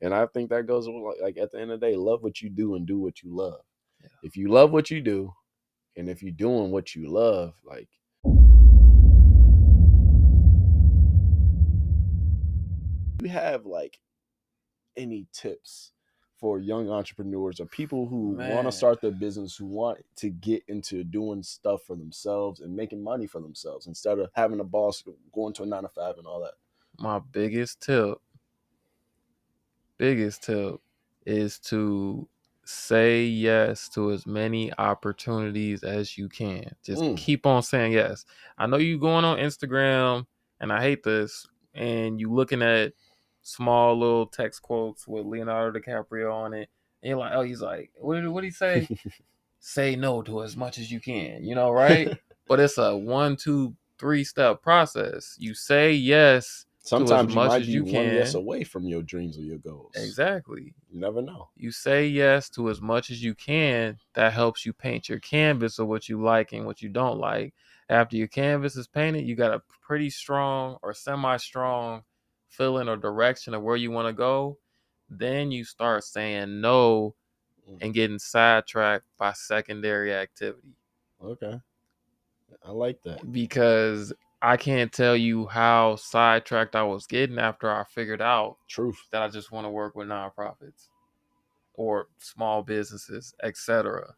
And I think that goes with, like at the end of the day, love what you do and do what you love. Yeah. If you love what you do, and if you're doing what you love, like, you have like any tips for young entrepreneurs or people who want to start their business, who want to get into doing stuff for themselves and making money for themselves instead of having a boss, going to a 9-to-5 and all that? My biggest tip is to say yes to as many opportunities as you can. Just keep on saying yes. I know you going on Instagram, and I hate this, and you looking at small little text quotes with Leonardo DiCaprio on it, and you're like, oh, he's like, what did he say? Say no to as much as you can, right? But it's a 1, 2, 3 step process. You say yes. Sometimes you might be one yes away from your dreams or your goals. Exactly. You never know. You say yes to as much as you can. That helps you paint your canvas of what you like and what you don't like. After your canvas is painted, you got a pretty strong or semi-strong feeling or direction of where you want to go. Then you start saying no and getting sidetracked by secondary activity. Okay. I like that. Because I can't tell you how sidetracked I was getting after I figured out that I just want to work with nonprofits or small businesses, etc.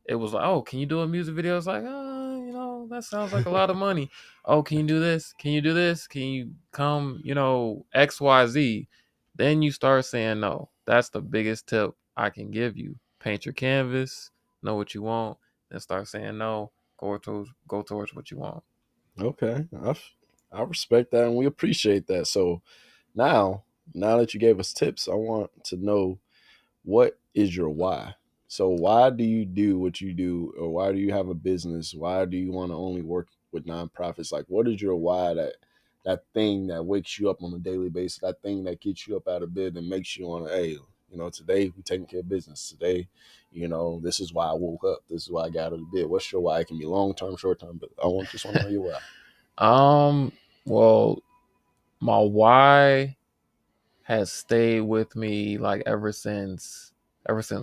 It was like, oh, can you do a music video? It's like, that sounds like a lot of money. Oh, can you do this? Can you do this? Can you come, XYZ? Then you start saying no. That's the biggest tip I can give you. Paint your canvas, know what you want, then start saying no. Go towards what you want. Okay. I respect that, and we appreciate that. So now that you gave us tips, I want to know, what is your why? So why do you do what you do, or why do you have a business? Why do you want to only work with nonprofits? Like, what is your why? That thing that wakes you up on a daily basis, that thing that gets you up out of bed and makes you want to, hey, today we're taking care of business. Today, this is why I woke up. This is why I got out of bed. What's your why? It can be long term, short term, but just want to know your why. Well, my why has stayed with me like ever since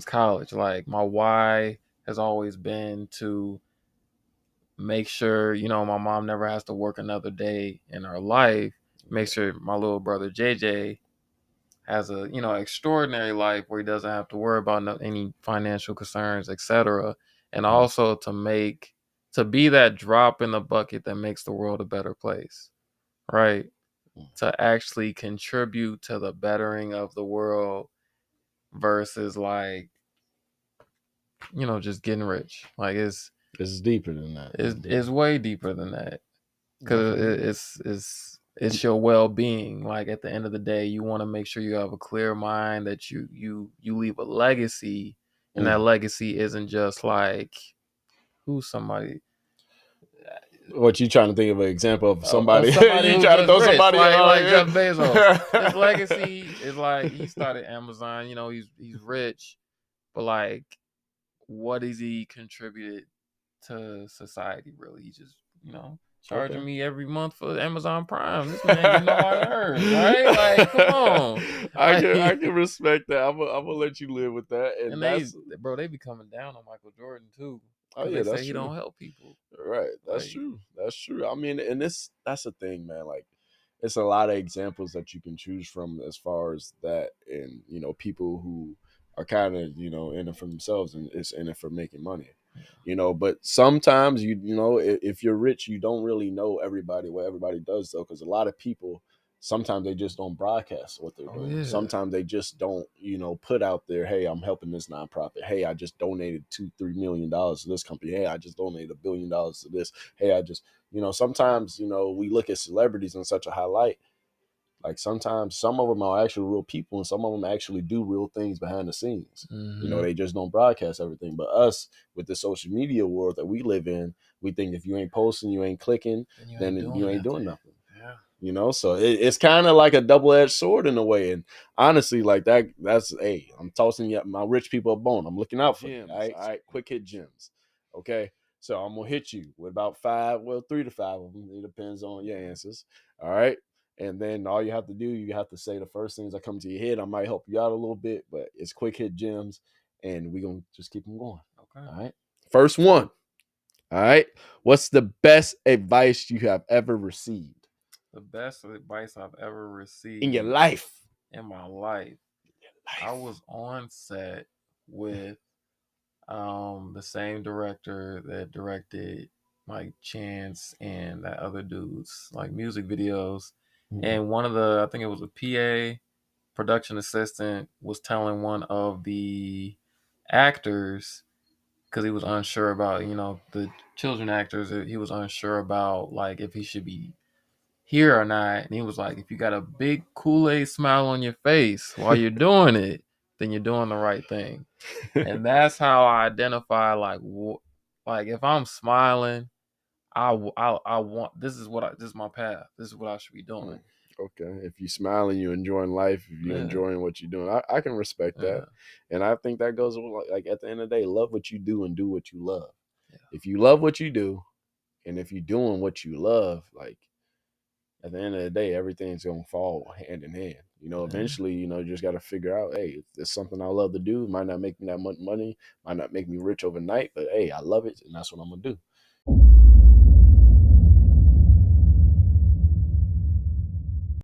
college. Like, my why has always been to make sure, my mom never has to work another day in her life. Make sure my little brother JJ has a, extraordinary life where he doesn't have to worry about any financial concerns, etc. And also to be that drop in the bucket that makes the world a better place, right? To actually contribute to the bettering of the world versus like, just getting rich. Like, it's deeper than that. It's way deeper than that, because it's your well-being. Like, at the end of the day, you want to make sure you have a clear mind, that you leave a legacy, and that legacy isn't just like who's somebody. What, you trying to think of an example of somebody? You trying to throw rich, somebody like Jeff Bezos. His legacy is like, he started Amazon. He's rich, but like, what has he contributed to society? Really, he just charging me every month for Amazon Prime. This man getting no hours, right? Like, come on. I can respect that. I'm gonna let you live with that. And they be coming down on Michael Jordan too. Oh yeah, they say he don't help people. Right, that's true. That's true. I mean, and that's the thing, man. Like, it's a lot of examples that you can choose from as far as that, and people who are kind of in it for themselves and it's in it for making money. But sometimes if you're rich, you don't really know what everybody does, though, because a lot of people, sometimes they just don't broadcast what they're doing. Yeah. Sometimes they just don't, put out there, hey, I'm helping this nonprofit. Hey, I just donated $2-3 million to this company. Hey, I just donated $1 billion to this. Hey, I just, sometimes, we look at celebrities in such a high light. Like, sometimes some of them are actually real people, and some of them actually do real things behind the scenes. Mm-hmm. They just don't broadcast everything. But us, with the social media world that we live in, we think if you ain't posting, you ain't clicking, then you ain't doing nothing. Yeah. So it's kind of like a double-edged sword in a way. And honestly, like that's, hey, I'm tossing my rich people a bone. I'm looking out for you. All right, quick hit gems. Okay. So I'm going to hit you with about 3 to 5 of them. It depends on your answers. All right. And then all you have to do, you have to say the first things that come to your head. I might help you out a little bit, but it's quick hit gems, and we're going to just keep them going. Okay. All right. First one. All right. What's the best advice you have ever received? The best advice I've ever received In your life. in my life. I was on set with the same director that directed like Chance and that other dude's like music videos. And one of the, I think it was a PA production assistant, was telling one of the actors, because he was unsure about, you know, the children actors, he was unsure about like if he should be here or not. And he was like, if you got a big Kool-Aid smile on your face while you're doing it, then you're doing the right thing. And that's how I identify like if I'm smiling, I want, this is my path. This is what I should be doing. Okay. If you're smiling, you're enjoying life. If you're enjoying what you're doing, I can respect that. And I think that goes with, like at the end of the day, love what you do and do what you love. Yeah. If you love what you do, and if you're doing what you love, like at the end of the day, everything's gonna fall hand in hand. You know, eventually, you know, you just got to figure out, hey, if there's something I love to do. It might not make me that much money, might not make me rich overnight, but hey, I love it, and that's what I'm gonna do.